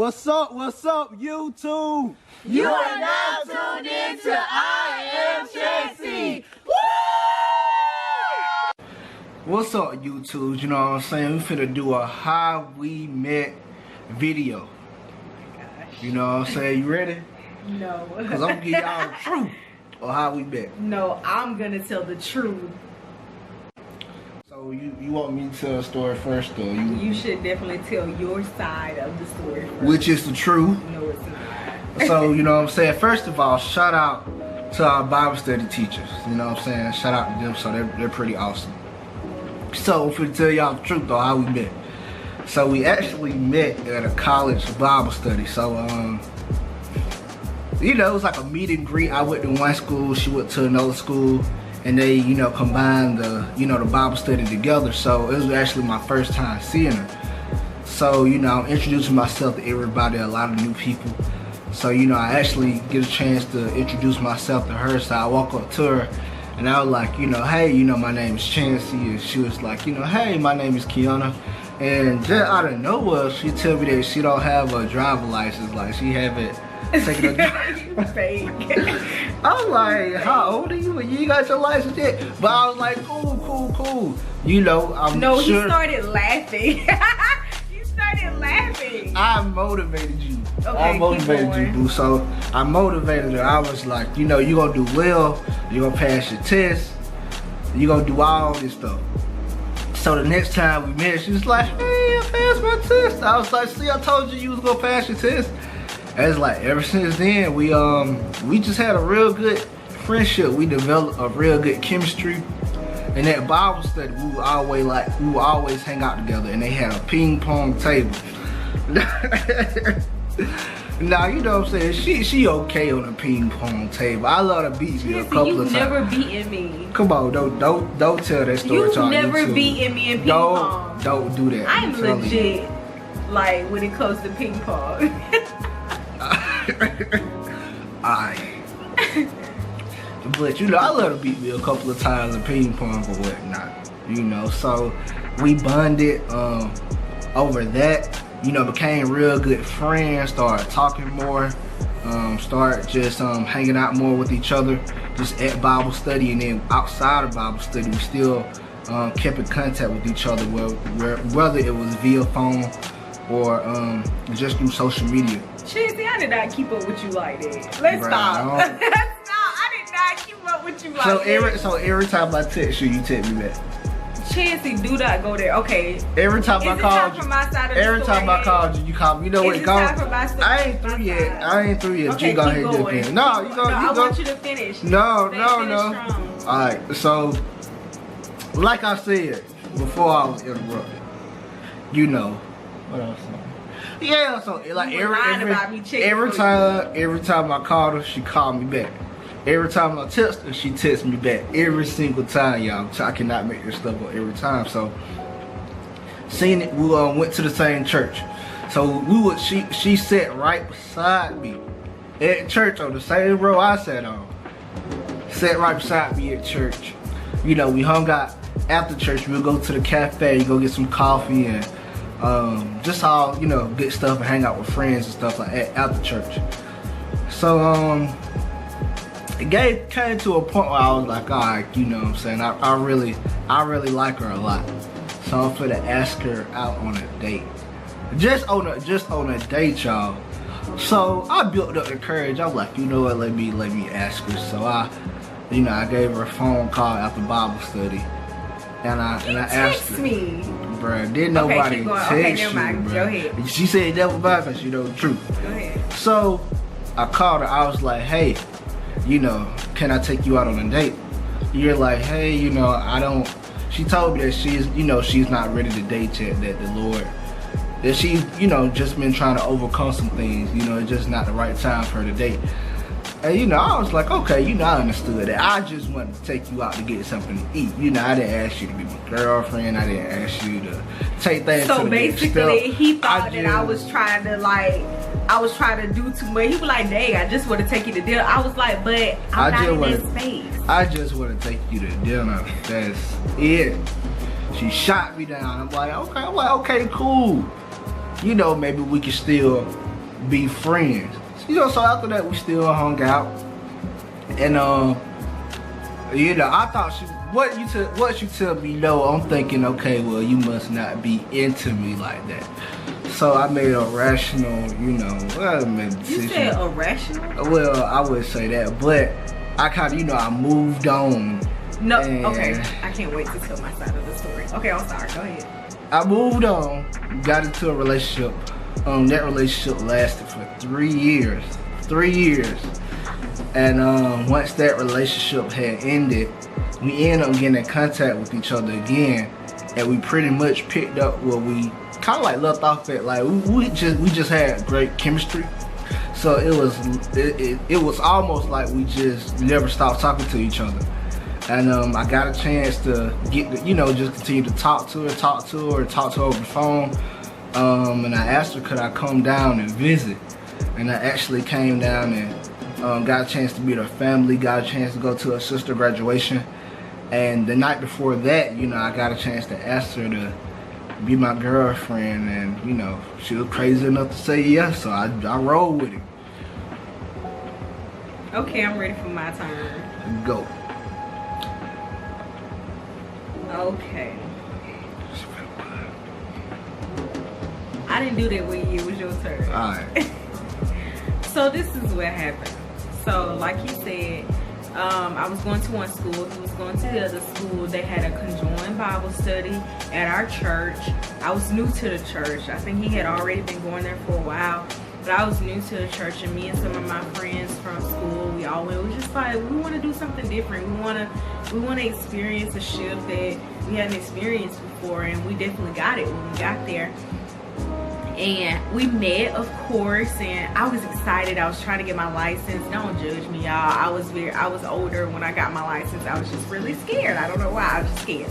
What's up, YouTube? You are now tuned into I Am Chancey. What's up, YouTube? You know what I'm saying? We finna do a how we met video. You know what I'm saying? You ready? No. Cause I'm gonna give y'all the truth of how we met. No, I'm gonna tell the truth. So you want me to tell a story first, or You should definitely tell your side of the story first. Which is the truth? No, it's not. So, you know what I'm saying? First of all, shout out to our Bible study teachers. You know what I'm saying? Shout out to them. So they're pretty awesome. So I'm finna tell y'all the truth though, how we met. So we actually met at a college Bible study. So you know, it was like a meet and greet. I went to one school, she went to another school, and they, you know, combined the, you know, the Bible study together. So it was actually my first time seeing her. So, you know, I'm introducing myself to everybody, a lot of new people. So, you know, I actually get a chance to introduce myself to her. So I walk up to her and I was like, you know, hey, you know, my name is Chancey. And she was like, you know, hey, my name is Kiana. And just out of nowhere, she tell me that she don't have a driver license. Like, she haven't taken a Fake. I was like, how old are you? You ain't got your license yet? But I was like, cool. You know, I'm No, sure. he started laughing. You started laughing. I motivated you. Okay, I motivated you, boo. So I motivated her. I was like, you know, you gonna do well. You gonna pass your test. You gonna do all this stuff. So the next time we met, she was like, hey, I passed my test. I was like, see, I told you was gonna pass your test. And it's like, ever since then, we just had a real good friendship. We developed a real good chemistry. And that Bible study, we would always hang out together, and they had a ping pong table. Now, you know what I'm saying? She okay on a ping pong table. I love to beat me a couple of times. You've never beaten me. Come on, don't tell that story. You've never beaten me in ping pong. Don't do that. I'm legit, like, when it comes to ping pong. But you know, I love to beat me a couple of times in ping pong or whatnot. You know, so we bonded over that. You know, became real good friends. Started talking more. Start just hanging out more with each other, just at Bible study, and then outside of Bible study, we still kept in contact with each other, whether it was via phone or just through social media. Chancey, I did not keep up with you like that. Let's stop. Let's stop. I did not keep up with you like that. So every time I text you, you text me back. Chancey, do not go there. Okay. Every time I called you, every time I called you, you called me. You know what? I ain't through yet. Okay, you go ahead and finish. No, you go. I want you to finish. No. All right. So, like I said before, I was interrupted. You know what else? Yeah. So like every time I called her, she called me back. Every time I text her, she texts me back. Every single time, y'all. I cannot make this stuff up every time. So, seeing it, we went to the same church. So she sat right beside me at church on the same row I sat on. Sat right beside me at church. You know, we hung out after church. We'll go to the cafe, go get some coffee, and just all, you know, good stuff, and hang out with friends and stuff like that after church. So it came to a point where I was like, all right, you know what I'm saying, I really like her a lot. So I'm finna ask her out on a date. Just on a date, y'all. So I built up the courage. I'm like, you know what, let me ask her. So I gave her a phone call after Bible study. And I asked her. Me. Bruh, didn't nobody text you, bruh. Go ahead. She said that was bad because you know the truth. Go ahead. So I called her. I was like, hey, you know, can I take you out on a date? You're like, hey, you know, I don't. She told me that she's not ready to date yet. That she's, you know, just been trying to overcome some things. You know, it's just not the right time for her to date. And you know, I was like, okay, you know, I understood that. I just wanted to take you out to get something to eat. You know, I didn't ask you to be my girlfriend. I didn't ask you to take things to the next step. So basically, he thought that I was trying to do too much. He was like, dang, I just want to take you to dinner. I was like, but I'm not in that space. I just want to take you to dinner. That's it. She shot me down. I'm like, okay, cool. You know, maybe we can still be friends. You know, so after that we still hung out. And you know, I thought what you tell me no, I'm thinking, okay, well, you must not be into me like that. So I made a rational, you know, well, I made a decision. You said irrational? Well, I would say that, but I kind of, you know, I moved on. No, okay, I can't wait to tell my side of the story. Okay, I'm sorry, go ahead. I moved on, got into a relationship. That relationship lasted for 3 years. 3 years. And once that relationship had ended, we ended up getting in contact with each other again, and we pretty much picked up where we kind of like left off at. Like we just had great chemistry, so it was almost like we just never stopped talking to each other. And I got a chance to get, you know, just continue to talk to her over the phone. And I asked her, could I come down and visit? And I actually came down and got a chance to meet her family, got a chance to go to her sister's graduation. And the night before that, you know, I got a chance to ask her to be my girlfriend, and you know, she was crazy enough to say yes, so I rolled with it. Okay, I'm ready for my turn. Go. Okay. I didn't do that with you, it was your turn. Alright. So this is what happened. So like he said, I was going to one school, he was going to the other school. They had a conjoined Bible study at our church. I was new to the church. I think he had already been going there for a while, but I was new to the church, and me and some of my friends from school, we all went. It was just like, we want to do something different. We want to experience a shift that we hadn't experienced before, and we definitely got it when we got there. And we met, of course, and I was excited. I was trying to get my license. Don't judge me, y'all. I was older when I got my license. I was just really scared. I don't know why. I was just scared.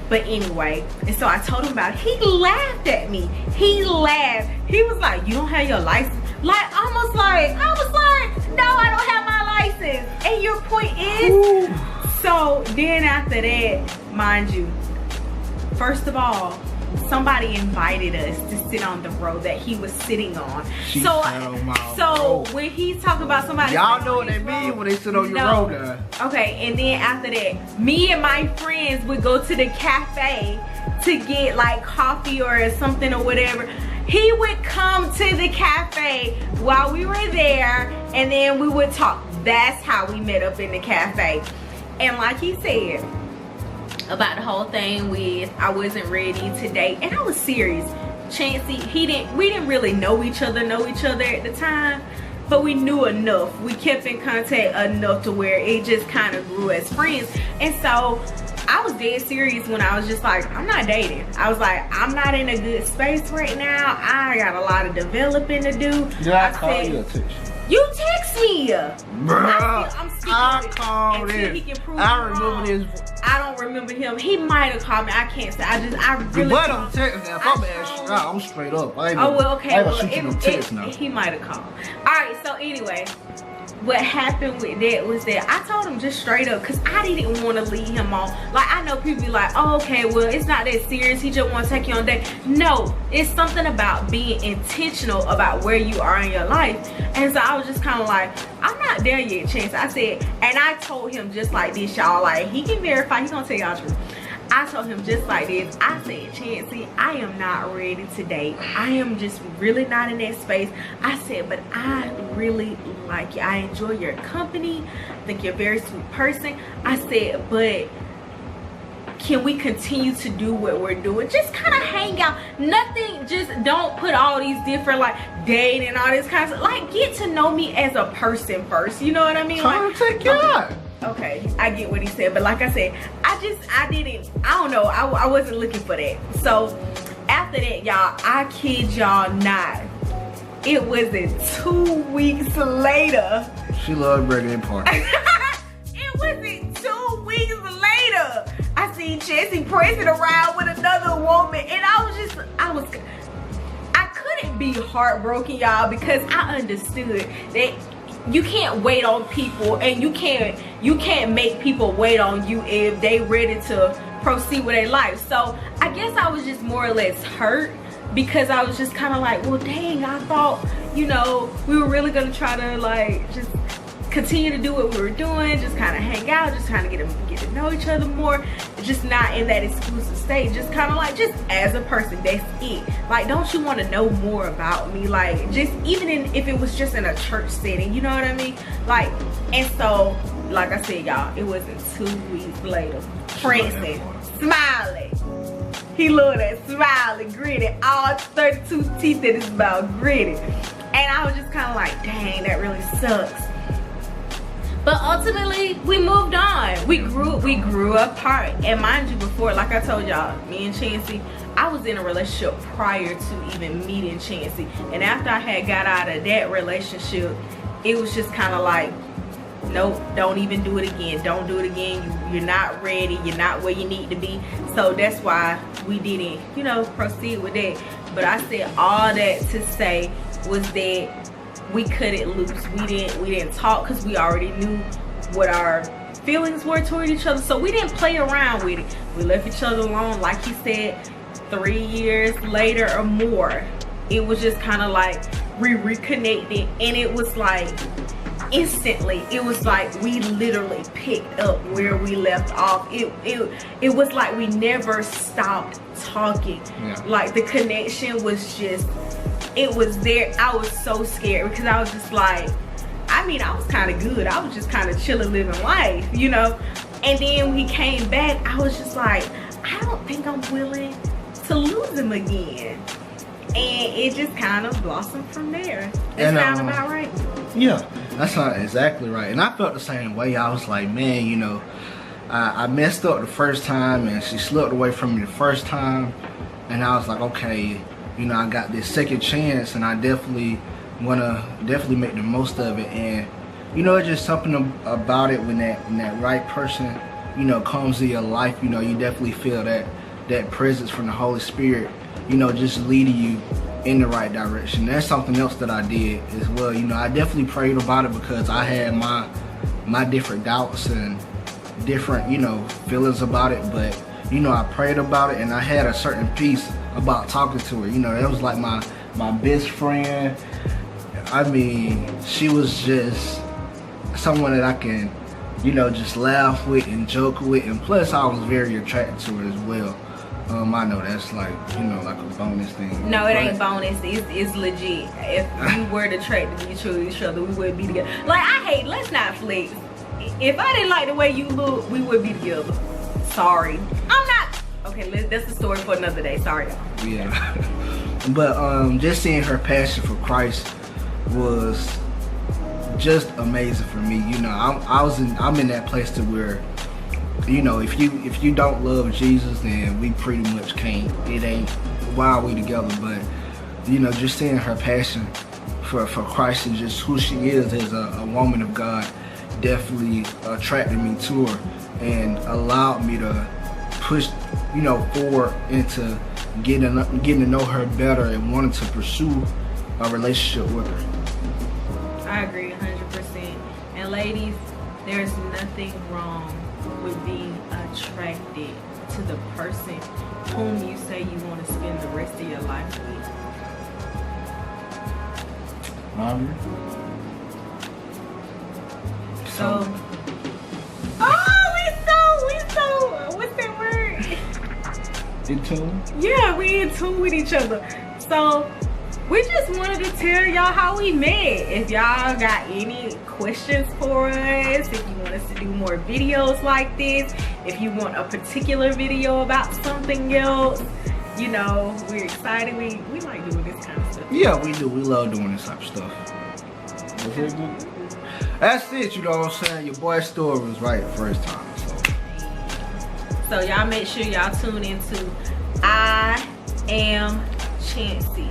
But anyway, and so I told him about it. He laughed at me. He laughed. He was like, you don't have your license? Like, I was like, no, I don't have my license. And your point is, ooh. So then after that, mind you, first of all, somebody invited us to sit on the row that he was sitting on. So when he's talking about somebody, y'all know what they mean when they sit on your row now. Okay, and then after that, me and my friends would go to the cafe to get like coffee or something or whatever. He would come to the cafe while we were there, and then we would talk. That's how we met up in the cafe. And like he said about the whole thing with I wasn't ready to date, and I was serious. Chancey, we didn't really know each other at the time, but we knew enough. We kept in contact enough to where it just kind of grew as friends. And so I was dead serious when I was just like, I'm not dating. I was like, I'm not in a good space right now. I got a lot of developing to do. Did I call you or text you? You text me. Bruh, I called him. I remember this. I don't remember him. He might have called me. I can't say. I really. But I'm texting now. If I'm asking, I'm straight up. Oh well, okay. Well, he might have called. All right. So anyway, what happened with that was that I told him just straight up, because I didn't want to lead him on. Like, I know people be like, oh, okay, well, it's not that serious. He just want to take you on a date. No, it's something about being intentional about where you are in your life. And so I was just kind of like, I'm not there yet, Chance. I said, and I told him just like this, y'all. Like, he can verify. He gonna tell y'all the truth. I told him just like this. I said, Chancey, I am not ready to date. I am just really not in that space. I said, but I really like you. I enjoy your company. I think you're a very sweet person. I said, but can we continue to do what we're doing? Just kind of hang out. Nothing, just don't put all these different like dating and all this kind of stuff. Like, get to know me as a person first. You know what I mean? Trying to take you out. Okay, I get what he said, but like I said, I don't know, I wasn't looking for that. So after that, y'all, I kid y'all not, it wasn't 2 weeks later. She loved birthday party. It wasn't 2 weeks later, I seen Chancey prancing around with another woman, and I couldn't be heartbroken, y'all, because I understood that you can't wait on people, and you can't make people wait on you if they ready to proceed with their life. So I guess I was just more or less hurt, because I was just kind of like, well, dang, I thought, you know, we were really gonna try to like just continue to do what we were doing, just kind of hang out, just kind of get to know each other more, just not in that exclusive state, just kind of like just as a person, that's it. Like, don't you want to know more about me? Like, just even if it was just in a church setting, you know what I mean? Like, and so like I said, y'all, it wasn't 2 weeks later, Francis smiling, he loved that smiling, gritty, all 32 teeth in his mouth, gritty, and I was just kind of like, dang, that really sucks. But ultimately, we moved on. We grew apart. And mind you, before, like I told y'all, me and Chancey, I was in a relationship prior to even meeting Chancey. And after I had got out of that relationship, it was just kind of like, nope, don't even do it again. Don't do it again. You're not ready. You're not where you need to be. So that's why we didn't, you know, proceed with that. But I said all that to say was that we cut it loose. We didn't talk because we already knew what our feelings were toward each other. So we didn't play around with it. We left each other alone. Like he said, 3 years later or more, it was just kind of like we reconnected, and it was like instantly, it was like we literally picked up where we left off. It was like we never stopped talking. Yeah. Like the connection was just, it was there. I was so scared because I was just like, I mean, I was kind of good. I was just kind of chilling, living life, you know. And then when he came back, I was just like, I don't think I'm willing to lose him again. And it just kind of blossomed from there. That sound about right? Yeah, that's not exactly right. And I felt the same way. I was like, man, you know, I messed up the first time, and she slipped away from me the first time. And I was like, okay, you know, I got this second chance, and I definitely want to make the most of it. And you know, it's just something about it when that right person, you know, comes to your life. You know, you definitely feel that presence from the Holy Spirit, you know, just leading you in the right direction. That's something else that I did as well. You know, I definitely prayed about it because I had my different doubts and different, you know, feelings about it. But you know, I prayed about it, and I had a certain peace about talking to her. You know, that was like my best friend. I mean, she was just someone that I can, you know, just laugh with and joke with, and plus I was very attracted to her as well. I know that's like, you know, like a bonus thing. No, it ain't bonus. It's legit. If we were attracted to each other, we would be together. Like, let's not flex. If I didn't like the way you look, we would be together. Sorry. I'm not. Okay, that's the story for another day. Sorry, y'all. Yeah. But just seeing her passion for Christ was just amazing for me. You know, I'm in that place to where, you know, if you don't love Jesus, then we pretty much can't. It ain't, why are we together? But you know, just seeing her passion for Christ and just who she is as a woman of God definitely attracted me to her and allowed me to push, you know, forward into getting to know her better and wanting to pursue a relationship with her. I agree 100%. And ladies, there's nothing wrong with being attracted to the person whom you say you want to spend the rest of your life with. So, we so, what's that word? In tune? Yeah, we in tune with each other. So, we just wanted to tell y'all how we met. If y'all got any questions for us, if you want us to do more videos like this, if you want a particular video about something else, you know, we're excited. We like doing this kind of stuff. Yeah, we do. We love doing this type of stuff. That's it, you know what I'm saying? Your boy's story was right the first time. So y'all make sure y'all tune into I Am Chancey.